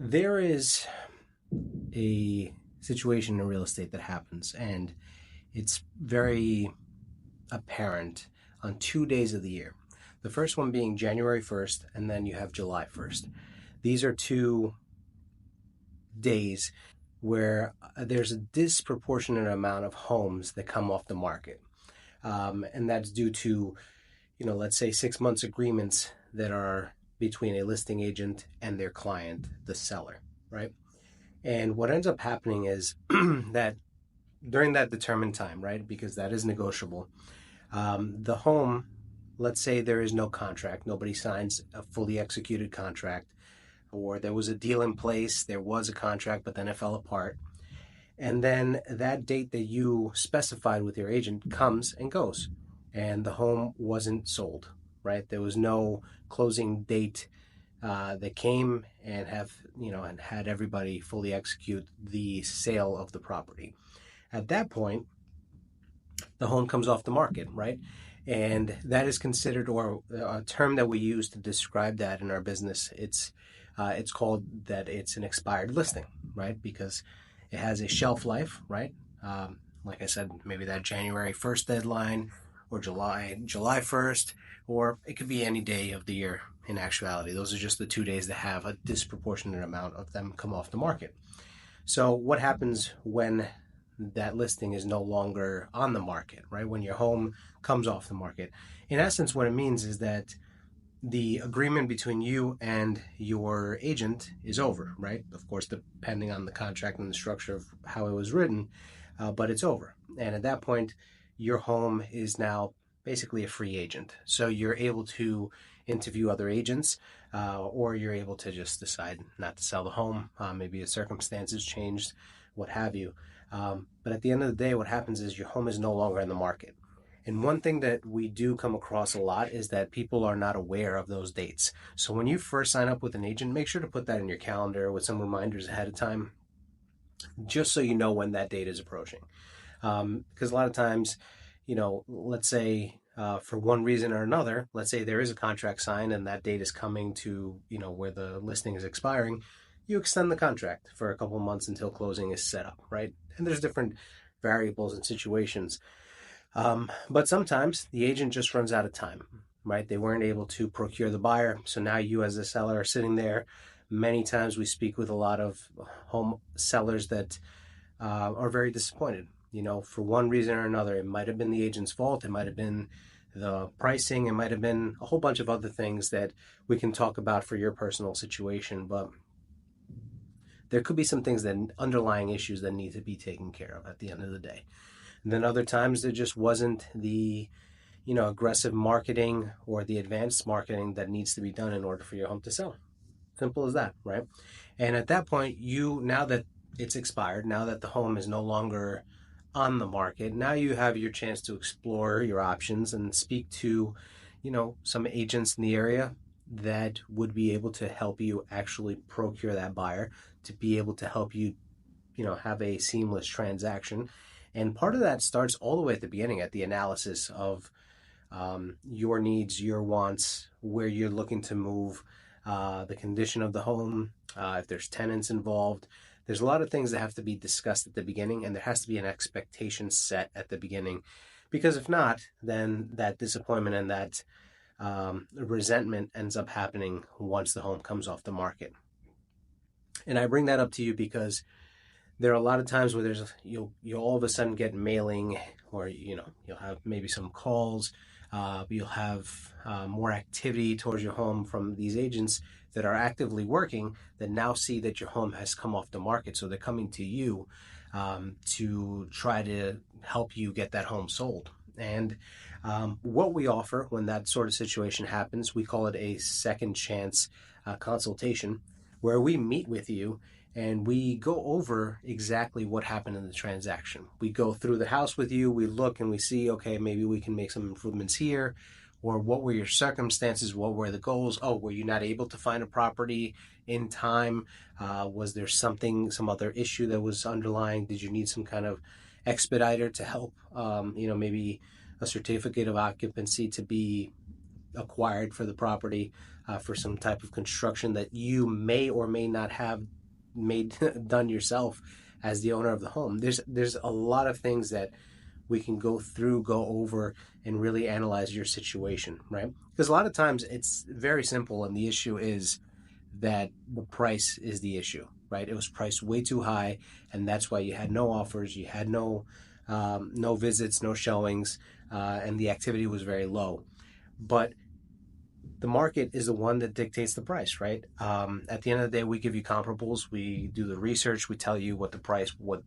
There is a situation in real estate that happens, and it's very apparent on 2 days of the year. The first one being January 1st, and then you have July 1st. These are 2 days where there's a disproportionate amount of homes that come off the market. And that's due to, let's say 6 months agreements that are between a listing agent and their client, the seller, right? And what ends up happening is that during that determined time, right, because that is negotiable, the home, let's say there is no contract, nobody signs a fully executed contract, or there was a deal in place, there was a contract, but then it fell apart. And then that date that you specified with your agent comes and goes, and the home wasn't sold, right? There was no closing date that came and and had everybody fully execute the sale of the property. At that point, the home comes off the market, right? And that is considered, or a term that we use to describe that in our business, it's called that it's an expired listing, right? Because it has a shelf life, right? Like I said, maybe that January 1st deadline, or July 1st, or it could be any day of the year. In actuality, those are just the 2 days that have a disproportionate amount of them come off the market. So what happens when that listing is no longer on the market, right? When your home comes off the market, in essence, what it means is that the agreement between you and your agent is over, right? Of course, depending on the contract and the structure of how it was written, but it's over. And at that point, your home is now basically a free agent. So you're able to interview other agents, or you're able to just decide not to sell the home. Maybe the circumstances changed, what have you. But at the end of the day, what happens is your home is no longer in the market. And one thing that we do come across a lot is that people are not aware of those dates. So when you first sign up with an agent, make sure to put that in your calendar with some reminders ahead of time, just so you know when that date is approaching. Because a lot of times, let's say for one reason or another, let's say there is a contract signed and that date is coming to, where the listing is expiring, you extend the contract for a couple of months until closing is set up, right? And there's different variables and situations. But sometimes the agent just runs out of time, right? They weren't able to procure the buyer. So now you as a seller are sitting there. Many times we speak with a lot of home sellers that are very disappointed. For one reason or another. It might have been the agent's fault. It might have been the pricing. It might have been a whole bunch of other things that we can talk about for your personal situation. But there could be some things, that underlying issues that need to be taken care of at the end of the day. And then other times there just wasn't the aggressive marketing or the advanced marketing that needs to be done in order for your home to sell. Simple as that, right? And at that point, now that it's expired, now that the home is no longer on the market, now you have your chance to explore your options and speak to, some agents in the area that would be able to help you actually procure that buyer, to be able to help you, have a seamless transaction. And part of that starts all the way at the beginning, at the analysis of your needs, your wants, where you're looking to move, the condition of the home, if there's tenants involved. There's a lot of things that have to be discussed at the beginning, and there has to be an expectation set at the beginning. Because if not, then that disappointment and that resentment ends up happening once the home comes off the market. And I bring that up to you because there are a lot of times where you'll all of a sudden get mailing, or you'll have maybe some calls, you'll have more activity towards your home from these agents that are actively working, that now see that your home has come off the market, so they're coming to you to try to help you get that home sold. And what we offer when that sort of situation happens, we call it a second chance consultation, where we meet with you and we go over exactly what happened in the transaction. We go through the house with you, we look and we see, okay, maybe we can make some improvements here, or what were your circumstances, what were the goals? Oh, were you not able to find a property in time? Was there some other issue that was underlying? Did you need some kind of expediter to help, maybe a certificate of occupancy to be acquired for the property, for some type of construction that you may or may not have made done yourself as the owner of the home. There's a lot of things that we can go over, and really analyze your situation, right? Because a lot of times it's very simple, and the issue is that the price is the issue, right? It was priced way too high, and that's why you had no offers, you had no visits, no showings, and the activity was very low. But the market is the one that dictates the price, right? At the end of the day, we give you comparables, we do the research, we tell you what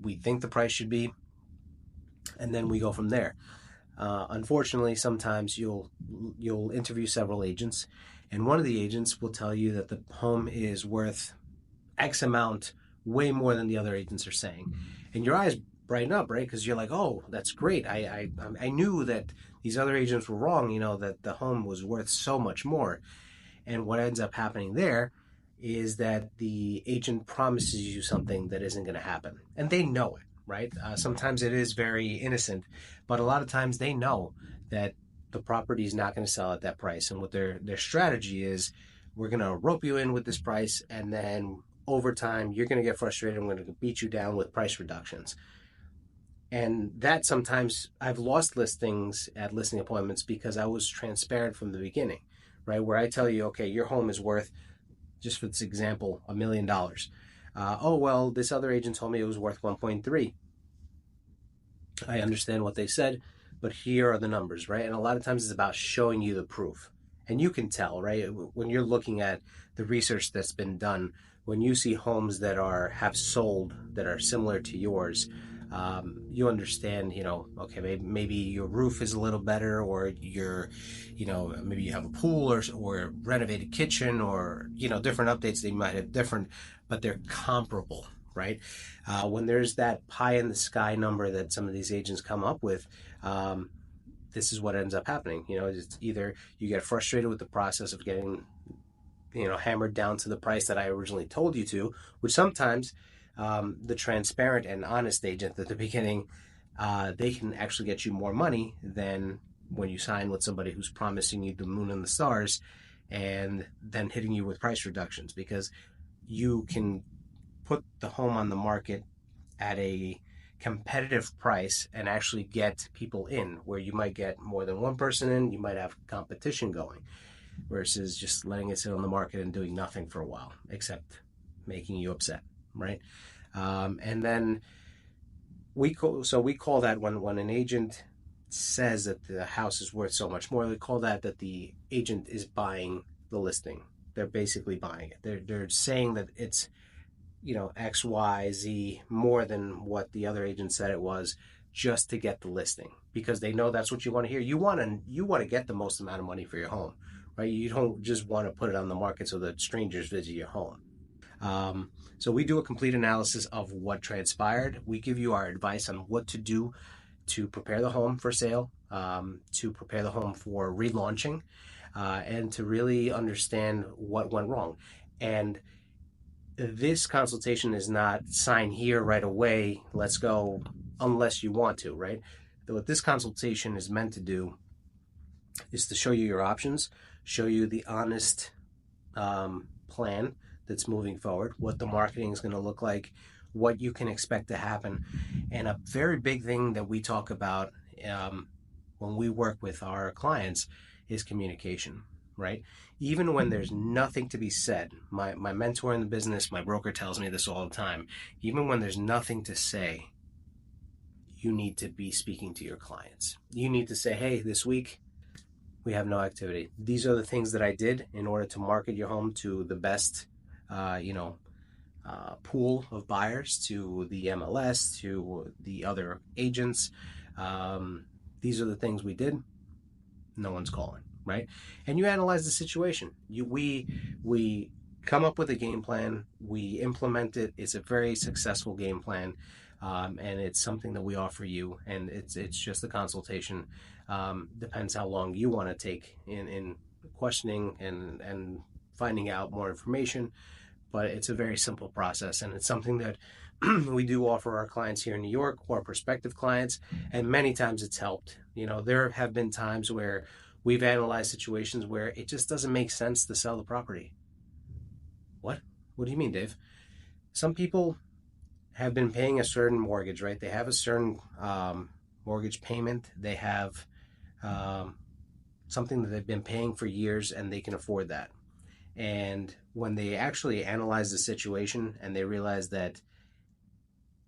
we think the price should be, and then we go from there. Unfortunately, sometimes you'll interview several agents, and one of the agents will tell you that the home is worth X amount, way more than the other agents are saying, and your eyes brighten up, right? Because you're like, oh, that's great. I knew that these other agents were wrong. That the home was worth so much more, and what ends up happening there is that the agent promises you something that isn't going to happen, and they know it, right? Sometimes it is very innocent, but a lot of times they know that the property is not going to sell at that price, and what their strategy is, we're going to rope you in with this price, and then over time you're going to get frustrated. I'm going to beat you down with price reductions. And that sometimes I've lost listings at listing appointments because I was transparent from the beginning, right? Where I tell you, okay, your home is worth, just for this example, $1 million. Oh, well, this other agent told me it was worth 1.3. I understand what they said, but here are the numbers, right? And a lot of times it's about showing you the proof. And you can tell, right? When you're looking at the research that's been done, when you see homes that have sold that are similar to yours, you understand, okay, maybe your roof is a little better, or maybe you have a pool or a renovated kitchen, or, different updates they might have different, but they're comparable, right? When there's that pie in the sky number that some of these agents come up with, this is what ends up happening. It's either you get frustrated with the process of getting, hammered down to the price that I originally told you to, which sometimes the transparent and honest agent at the beginning, they can actually get you more money than when you sign with somebody who's promising you the moon and the stars and then hitting you with price reductions, because you can put the home on the market at a competitive price and actually get people in, where you might get more than one person in, you might have competition going, versus just letting it sit on the market and doing nothing for a while except making you upset, right? And then we call that, when an agent says that the house is worth so much more, we call that the agent is buying the listing. They're basically buying it. They're saying that it's X, Y, Z more than what the other agent said it was, just to get the listing, because they know that's what you want to hear. You want to get the most amount of money for your home, right? You don't just want to put it on the market so that strangers visit your home. So we do a complete analysis of what transpired. We give you our advice on what to do to prepare the home for sale, to prepare the home for relaunching, and to really understand what went wrong. And this consultation is not sign here right away, let's go, unless you want to, right? What this consultation is meant to do is to show you your options, show you the honest plan that's moving forward, what the marketing is going to look like, what you can expect to happen. And a very big thing that we talk about when we work with our clients is communication, right? Even when there's nothing to be said, my mentor in the business, my broker, tells me this all the time, even when there's nothing to say, you need to be speaking to your clients. You need to say, hey, this week we have no activity. These are the things that I did in order to market your home to the best pool of buyers, to the MLS, to the other agents. These are the things we did. No one's calling, right? And you analyze the situation. We come up with a game plan. We implement it. It's a very successful game plan, and it's something that we offer you. And it's just a consultation. Depends how long you want to take in questioning and finding out more information. But it's a very simple process, and it's something that we do offer our clients here in New York, or prospective clients, and many times it's helped. There have been times where We've analyzed situations where it just doesn't make sense to sell the property. What? What do you mean, Dave? Some people have been paying a certain mortgage, right? They have a certain mortgage payment. They have um, something that they've been paying for years, and they can afford that. And when they actually analyze the situation and they realize that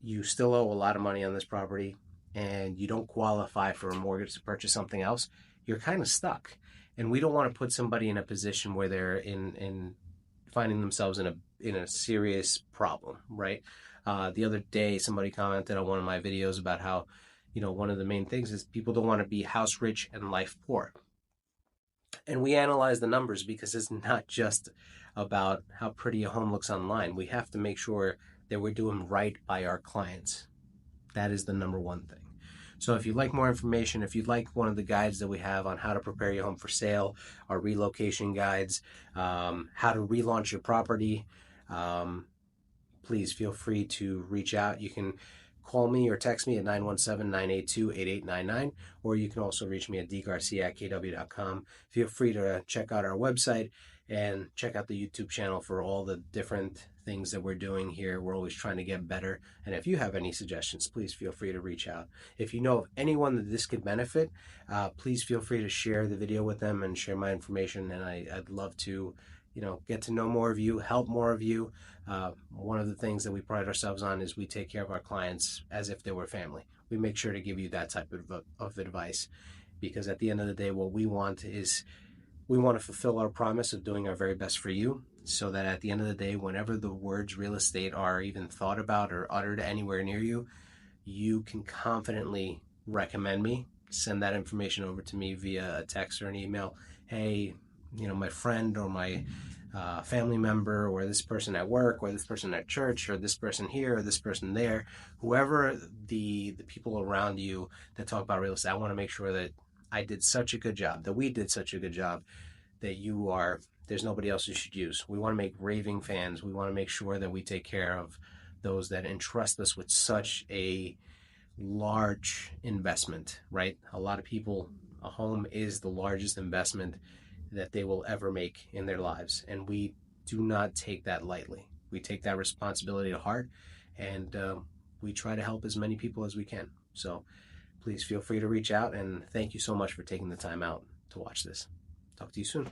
you still owe a lot of money on this property and you don't qualify for a mortgage to purchase something else, you're kind of stuck. And we don't want to put somebody in a position where they're in finding themselves in a serious problem, right? The other day, somebody commented on one of my videos about how, one of the main things is people don't want to be house rich and life poor. And we analyze the numbers because it's not just about how pretty a home looks online. We have to make sure that we're doing right by our clients. That is the number one thing. So if you'd like more information, if you'd like one of the guides that we have on how to prepare your home for sale, our relocation guides, how to relaunch your property, please feel free to reach out. You can call me or text me at 917-982-8899, or you can also reach me at dgarcia@kw.com. Feel free to check out our website and check out the YouTube channel for all the different things that we're doing here. We're always trying to get better. And if you have any suggestions, please feel free to reach out. If you know of anyone that this could benefit, please feel free to share the video with them and share my information. And I'd love to get to know more of you, help more of you. One of the things that we pride ourselves on is we take care of our clients as if they were family. We make sure to give you that type of advice, because at the end of the day, what we want is we want to fulfill our promise of doing our very best for you, so that at the end of the day, whenever the words real estate are even thought about or uttered anywhere near you, you can confidently recommend me. Send that information over to me via a text or an email. Hey, my friend or my family member, or this person at work, or this person at church, or this person here, or this person there, whoever the people around you that talk about real estate, I want to make sure that I did such a good job, that we did such a good job, that there's nobody else you should use. We want to make raving fans. We want to make sure that we take care of those that entrust us with such a large investment, right? A lot of people, a home is the largest investment that they will ever make in their lives. And we do not take that lightly. We take that responsibility to heart, and we try to help as many people as we can. So please feel free to reach out, and thank you so much for taking the time out to watch this. Talk to you soon.